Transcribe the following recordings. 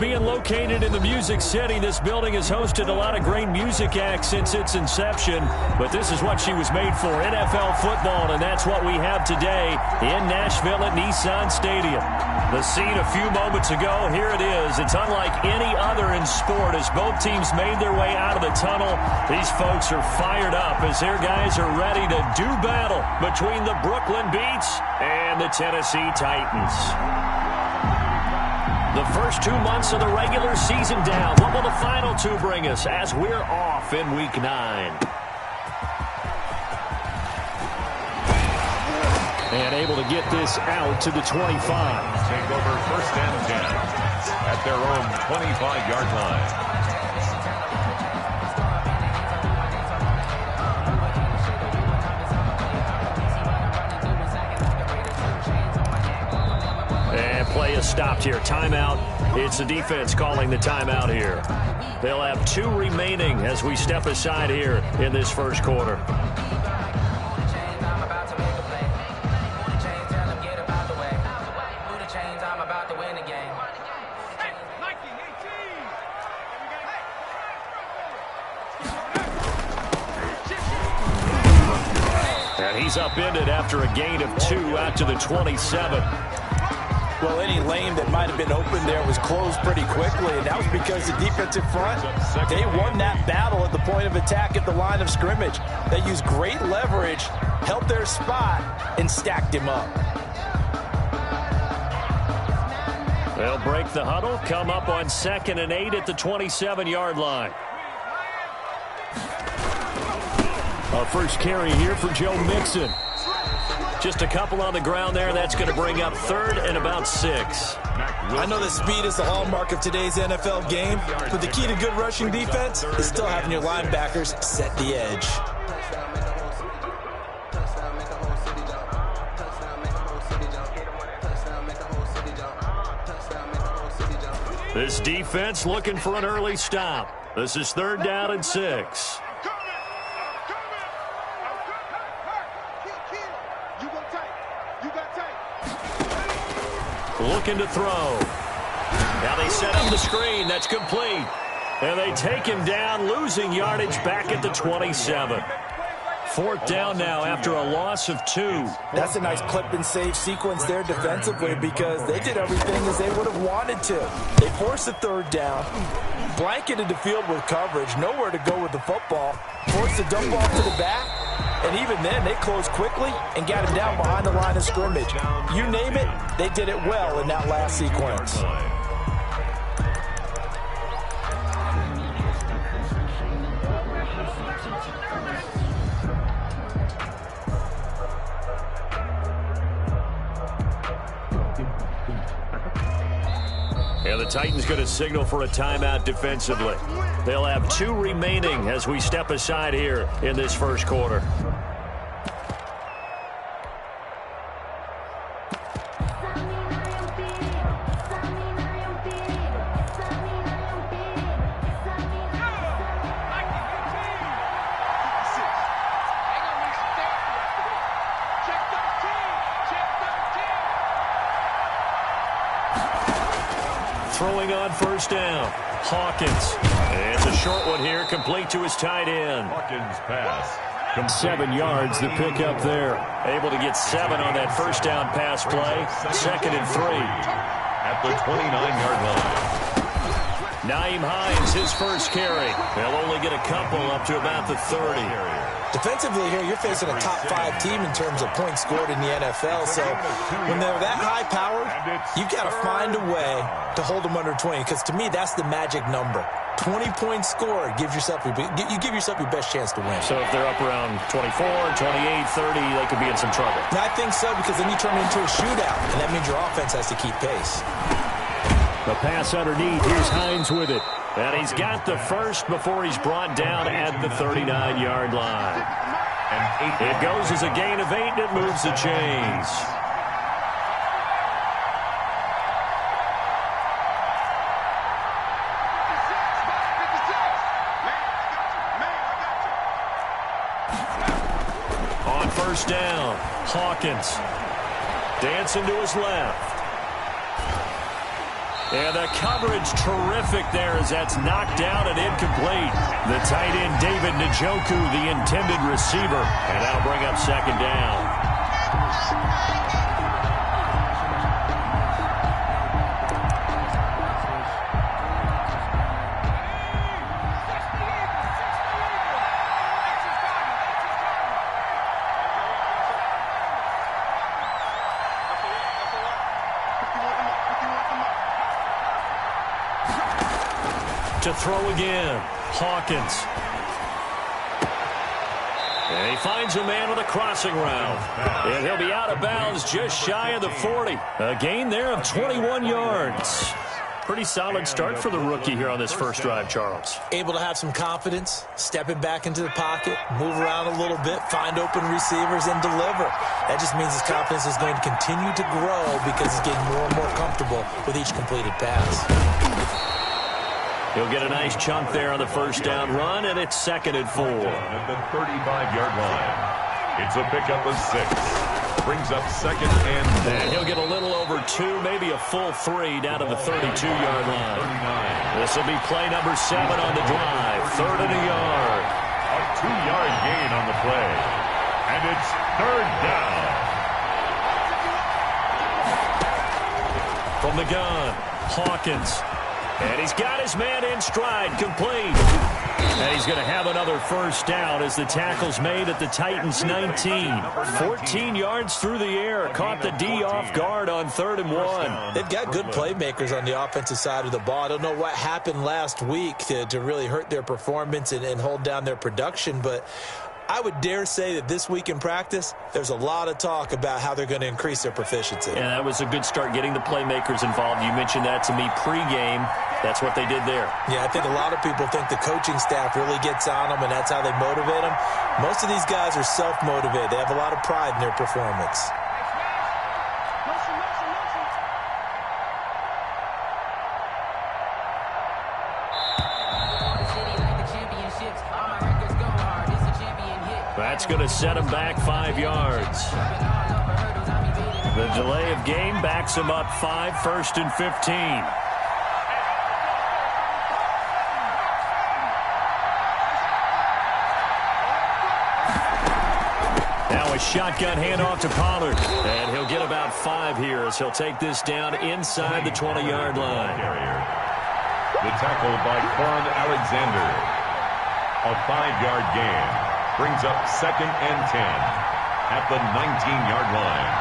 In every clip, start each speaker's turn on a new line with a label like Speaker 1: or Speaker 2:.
Speaker 1: Being located in the Music City, this building has hosted a lot of great music acts since its inception, but this is what she was made for, NFL football, and that's what we have today in Nashville at Nissan Stadium. The scene a few moments ago, here it is. It's unlike any other in sport as both teams made their way out of the tunnel. These folks are fired up as their guys are ready to do battle between the Brooklyn Beats and the Tennessee Titans. The first 2 months of the regular season down. What will the final two bring us as we're off in Week 9? And able to get this out to the 25.
Speaker 2: Take over 1st and 10 at their own 25-yard line.
Speaker 1: Play is stopped here. Timeout. It's the defense calling the timeout here. They'll have 2 remaining as we step aside here in this first quarter. And he's upended after a gain of 2 out to the 27.
Speaker 3: Well, any lane that might have been open there was closed pretty quickly, and that was because the defensive front, they won that battle at the point of attack at the line of scrimmage. They used great leverage, held their spot, and stacked him up.
Speaker 1: They'll break the huddle, come up on 2nd and 8 at the 27-yard line. A first carry here for Joe Mixon. Just a couple on the ground there. That's going to bring up 3rd and about 6.
Speaker 3: I know that speed is the hallmark of today's NFL game, but the key to good rushing defense is still having your linebackers set the edge.
Speaker 1: This defense looking for an early stop. This is 3rd down and 6. Looking to throw. Now they set up the screen. That's complete. And they take him down, losing yardage back at the 27. 4th down now after a loss of 2.
Speaker 3: That's a nice clip and save sequence there defensively because they did everything as they would have wanted to. They forced the 3rd down, blanketed the field with coverage, nowhere to go with the football, forced the dump off to the back, and even then they closed quickly and got him down behind the line of scrimmage. You name it, they did it well in that last sequence.
Speaker 1: And the Titans going to signal for a timeout defensively. They'll have 2 remaining as we step aside here in this first quarter. Throwing on 1st down. Hawkins. And it's a short one here, complete to his tight end.
Speaker 2: Hawkins pass.
Speaker 1: 7 yards, the pick up there. Able to get 7 on that 1st down pass play. 2nd and 3.
Speaker 2: At the 29-yard line.
Speaker 1: Naeem Hines, his first carry. They'll only get a couple up to about the 30.
Speaker 3: Defensively here, you're facing a top 5 team in terms of points scored in the NFL. So when they're that high-powered, you've got to find a way to hold them under 20. Because to me, that's the magic number. 20 points scored gives yourself you give yourself your best chance to win.
Speaker 1: So if they're up around 24, 28, 30, they could be in some trouble.
Speaker 3: And I think so because then you turn it into a shootout, and that means your offense has to keep pace.
Speaker 1: The pass underneath. Here's Hines with it. And he's got the first before he's brought down at the 39-yard line. It goes as a gain of 8, and it moves the chains. On 1st down, Hawkins dancing to his left. And the coverage terrific there as that's knocked down and incomplete. The tight end, David Njoku, the intended receiver. And that'll bring up second down. To throw again, Hawkins. And he finds a man with a crossing route. And he'll be out of bounds just shy of the 40. A gain there of 21 yards. Pretty solid start for the rookie here on this first drive, Charles.
Speaker 3: Able to have some confidence, stepping back into the pocket, move around a little bit, find open receivers, and deliver. That just means his confidence is going to continue to grow because he's getting more and more comfortable with each completed pass.
Speaker 1: He'll get a nice chunk there on the first down run, and it's 2nd and 4.
Speaker 2: At the 35-yard line. It's a pickup of 6. Brings up 2nd and 4.
Speaker 1: And he'll get a little over 2, maybe a full 3 down to the 32-yard line. This will be play number 7 on the drive. 3rd and a yard.
Speaker 2: A 2-yard gain on the play. And it's 3rd down.
Speaker 1: From the gun, Hawkins. And he's got his man in stride, complete. And he's going to have another first down as the tackle's made at the Titans' 19. 14 yards through the air. Caught the D off guard on 3rd and 1.
Speaker 3: They've got good playmakers on the offensive side of the ball. I don't know what happened last week to really hurt their performance and hold down their production, but I would dare say that this week in practice, there's a lot of talk about how they're going to increase their proficiency.
Speaker 1: And that was a good start getting the playmakers involved. You mentioned that to me pregame. That's what they did there.
Speaker 3: Yeah, I think a lot of people think the coaching staff really gets on them, and that's how they motivate them. Most of these guys are self-motivated. They have a lot of pride in their performance.
Speaker 1: That's going to set him back 5 yards. The delay of game backs him up 5, 1st and 15. Now a shotgun handoff to Pollard. And he'll get about 5 here as he'll take this down inside the 20-yard line.
Speaker 2: The tackle by Quan Alexander. A 5-yard gain. Brings up 2nd and 10 at the 19-yard line.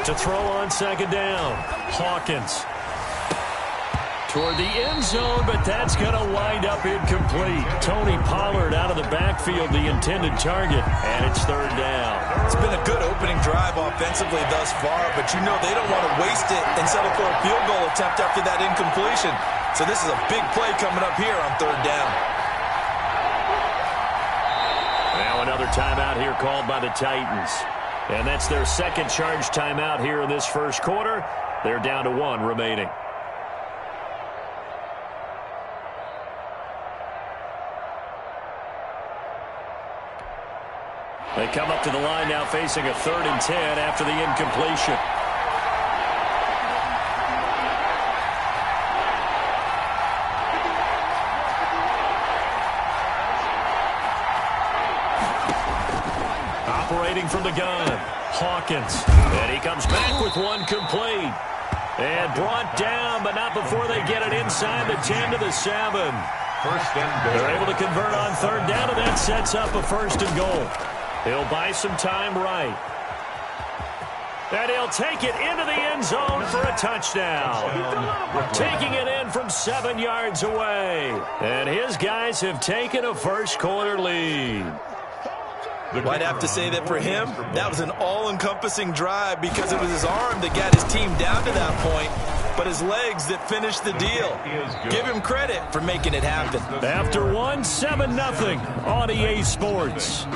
Speaker 1: To throw on 2nd down, Hawkins. Toward the end zone, but that's going to wind up incomplete. Tony Pollard out of the backfield, the intended target, and it's 3rd down.
Speaker 3: It's been a good opening drive offensively thus far, but you know they don't want to waste it and settle for a field goal attempt after that incompletion. So this is a big play coming up here on 3rd down.
Speaker 1: Now another timeout here called by the Titans. And that's their 2nd charge timeout here in this first quarter. They're down to 1 remaining. They come up to the line now facing a 3rd and 10 after the incompletion. Operating from the gun, Hawkins. And he comes back with 1 complete. And brought down, but not before they get it inside the 10 to the 7.
Speaker 2: 1st and goal.
Speaker 1: They're able to convert on 3rd down, and that sets up a 1st and goal. He'll buy some time right. And he'll take it into the end zone for a touchdown. Taking it in from 7 yards away. And his guys have taken a first quarter lead.
Speaker 3: I'd have to say that for him, that was an all-encompassing drive because it was his arm that got his team down to that point, but his legs that finished the deal. Give him credit for making it happen.
Speaker 1: After 1, 7-0 on EA Sports.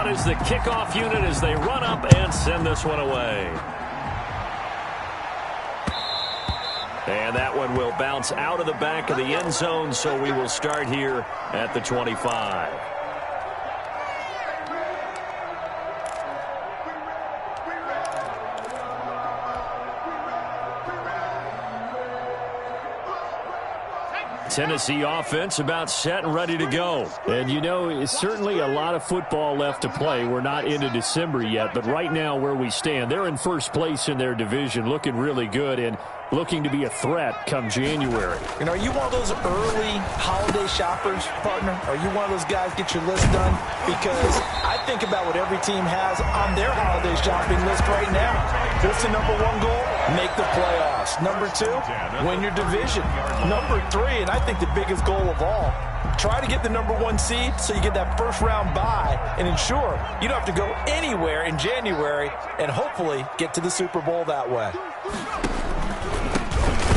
Speaker 1: Is the kickoff unit as they run up and send this one away. And that one will bounce out of the back of the end zone, so we will start here at the 25. Tennessee offense about set and ready to go. And, you know, it's certainly a lot of football left to play. We're not into December yet, but right now where we stand, they're in first place in their division, looking really good and looking to be a threat come January.
Speaker 3: And are you one of those early holiday shoppers, partner? Are you one of those guys get your list done? Because I think about what every team has on their holiday shopping list right now. What's the number one goal? Make the playoffs. Number two, win your division. Number three, and I think the biggest goal of all, try to get the number one seed so you get that first round bye and ensure you don't have to go anywhere in January and hopefully get to the Super Bowl that way.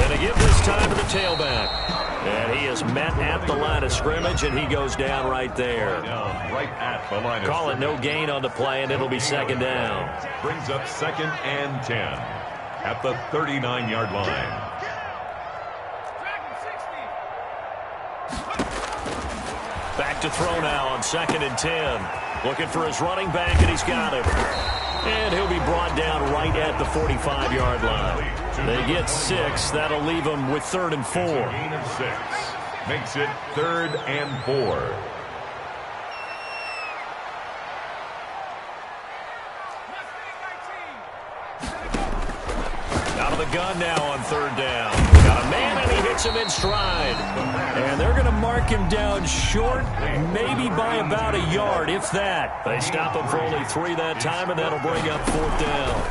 Speaker 1: And they give this time to the tailback. And he is met at the line of scrimmage, and he goes down right there.
Speaker 2: Right at the line of
Speaker 1: Call it no gain on the play, and it'll be second down.
Speaker 2: Brings up 2nd and 10 at the 39-yard line.
Speaker 1: Back to throw now on 2nd and 10. Looking for his running back, and he's got him. And he'll be brought down right at the 45-yard line. They get 6. That'll leave them with 3rd and 4.
Speaker 2: Gain of 6. Makes it 3rd and 4.
Speaker 1: Out of the gun now on 3rd down. Got a man, and he hits him in stride. And they're going to mark him down short, maybe by about a yard, if that. They stop him for only 3 that time, and that'll bring up 4th down.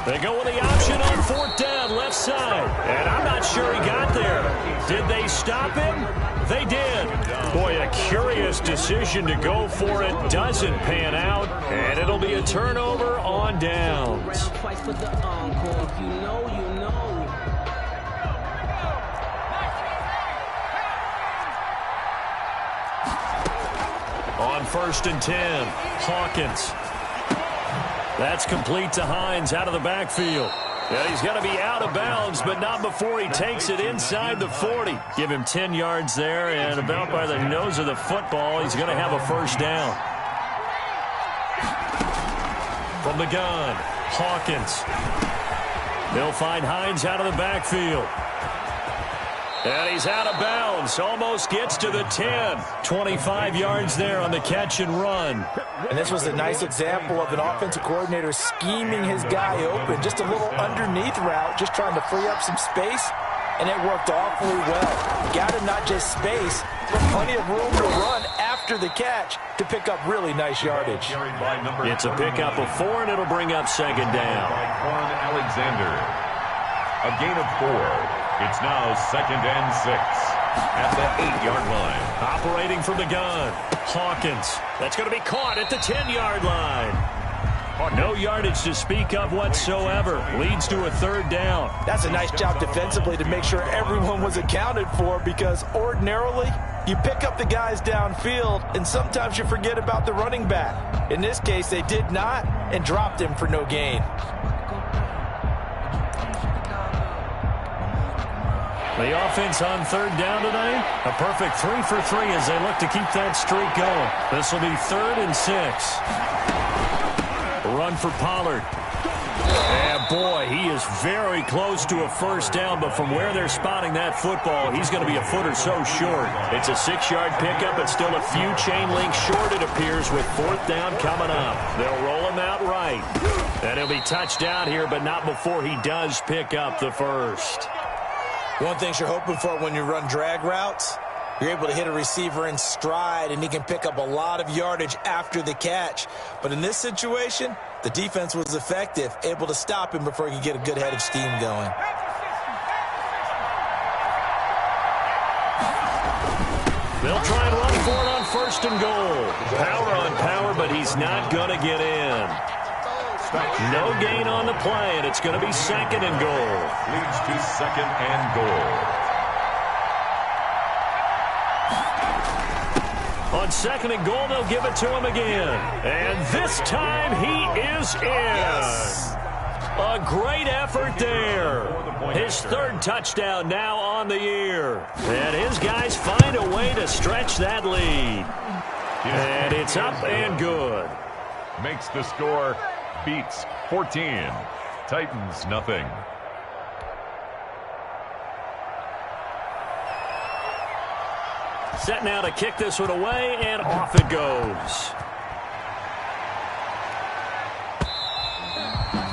Speaker 1: They go with the option on 4th down, left side. And I'm not sure he got there. Did they stop him? They did. Boy, a curious decision to go for it. Doesn't pan out. And it'll be a turnover on downs. On 1st and 10, Hawkins. That's complete to Hines out of the backfield. Yeah, he's going to be out of bounds, but not before he takes it inside the 40. Give him 10 yards there, and about by the nose of the football, he's going to have a first down. From the gun, Hawkins. They'll find Hines out of the backfield. And he's out of bounds. Almost gets to the 10. 25 yards there on the catch and run.
Speaker 3: And this was a nice example of an offensive coordinator scheming his guy open. Just a little underneath route, just trying to free up some space. And it worked awfully well. Got him not just space, but plenty of room to run after the catch to pick up really nice yardage.
Speaker 1: It's a pickup of 4, and it'll bring up 2nd down.
Speaker 2: By Alexander. A gain of 4. It's now 2nd and 6 at the 8-yard line.
Speaker 1: Operating from the gun, Hawkins. That's going to be caught at the 10-yard line. No yardage to speak of whatsoever. Leads to a 3rd down.
Speaker 3: That's a nice job defensively to make sure everyone was accounted for, because ordinarily you pick up the guys downfield and sometimes you forget about the running back. In this case, they did not and dropped him for no gain.
Speaker 1: The offense on 3rd down today, a perfect 3 for 3 as they look to keep that streak going. This will be 3rd and 6. Run for Pollard. And boy, he is very close to a first down, but from where they're spotting that football, he's going to be a foot or so short. It's a 6-yard pickup, but still a few chain links short, it appears, with 4th down coming up. They'll roll him out right. And he'll be touched down here, but not before he does pick up the first.
Speaker 3: One thing you're hoping for when you run drag routes, you're able to hit a receiver in stride, and he can pick up a lot of yardage after the catch. But in this situation, the defense was effective, able to stop him before he could get a good head of steam going.
Speaker 1: They'll try and run for it on 1st and goal. Power on power, but he's not going to get in. No gain on the play, and it's going to be 2nd and goal.
Speaker 2: Leads to 2nd and goal.
Speaker 1: On 2nd and goal, they'll give it to him again. And this time he is in.
Speaker 3: Yes.
Speaker 1: A great effort there. His his third touchdown now on the year. And his guys find a way to stretch that lead. And it's up and good.
Speaker 2: Makes the score, beats 14. Titans, nothing.
Speaker 1: Set now to kick this one away, and off it goes.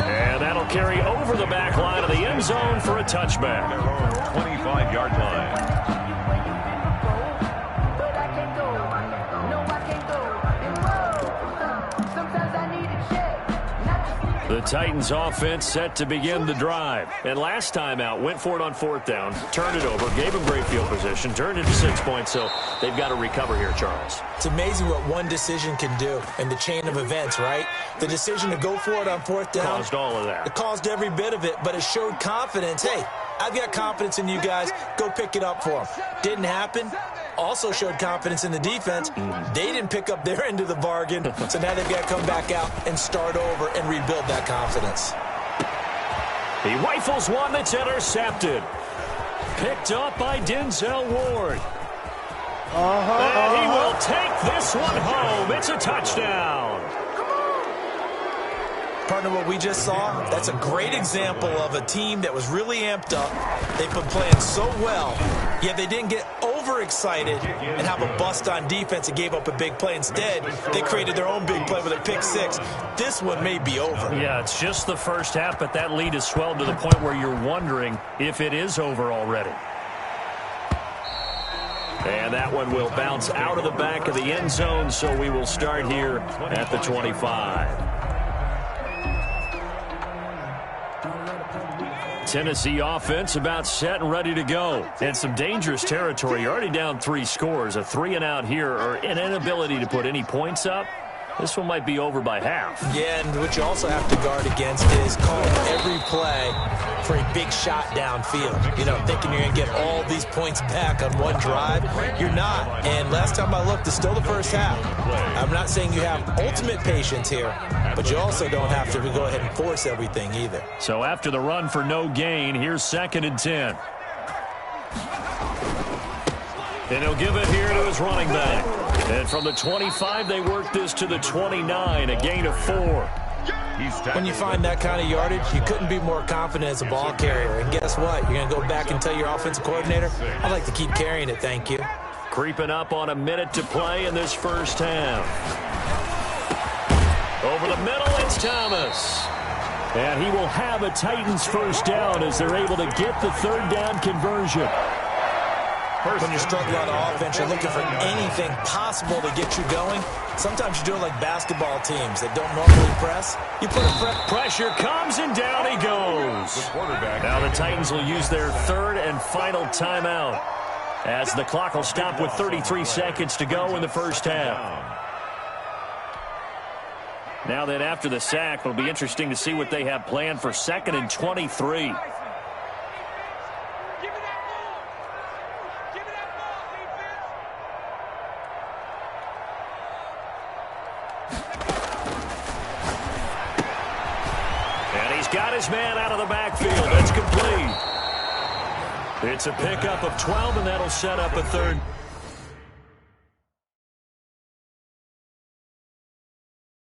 Speaker 1: And that'll carry over the back line of the end zone for a touchback.
Speaker 2: Their own 25-yard line.
Speaker 1: The Titans offense set to begin the drive. And last time out, went for it on fourth down, turned it over, gave him great field position, turned it to 6 points, so they've got to recover here, Charles.
Speaker 3: It's amazing what one decision can do in the chain of events, right? The decision to go for it on fourth down.
Speaker 1: Caused all of that.
Speaker 3: It caused every bit of it, but it showed confidence. Hey, I've got confidence in you guys. Go pick it up for them. Didn't happen. Also showed confidence in the defense. They didn't pick up their end of the bargain, so now they've got to come back out and start over and rebuild that confidence.
Speaker 1: He rifles one that's intercepted. Picked up by Denzel Ward. And he will take this one home. It's a touchdown.
Speaker 3: Partner, what we just saw, that's a great example of a team that was really amped up. They've been playing so well, yet they didn't get overexcited and have a bust on defense and gave up a big play. Instead, they created their own big play with a pick six. This one may be over.
Speaker 1: Yeah, it's just the first half, but that lead has swelled to the point where you're wondering if it is over already. And that one will bounce out of the back of the end zone, so we will start here at the 25. Tennessee offense about set and ready to go. And some dangerous territory. You're already down 3 scores. A 3-and-out here, or an inability to put any points up. This one might be over by half.
Speaker 3: Yeah, and what you also have to guard against is calling every play for a big shot downfield. You know, thinking you're going to get all these points back on one drive. You're not. And last time I looked, it's still the first half. I'm not saying you have ultimate patience here, but you also don't have to go ahead and force everything either.
Speaker 1: So after the run for no gain, here's 2nd and 10. And he'll give it here to his running back. And from the 25, they work this to the 29, a gain of 4.
Speaker 3: When you find that kind of yardage, you couldn't be more confident as a ball carrier. And guess what? You're going to go back and tell your offensive coordinator, I'd like to keep carrying it, thank you.
Speaker 1: Creeping up on a minute to play in this first half. Over the middle, it's Thomas. And he will have a Titans first down as they're able to get the third down conversion.
Speaker 3: When you're struggling on offense, you're looking for anything possible to get you going. Sometimes you do it like basketball teams that don't normally press. You put a
Speaker 1: pressure comes, and down he goes. Now the Titans will use their third and final timeout as the clock will stop with 33 seconds to go in the first half. Now that after the sack, it'll be interesting to see what they have planned for 2nd and 23. Got his man out of the backfield. That's complete. It's a pickup of 12, and that'll set up a third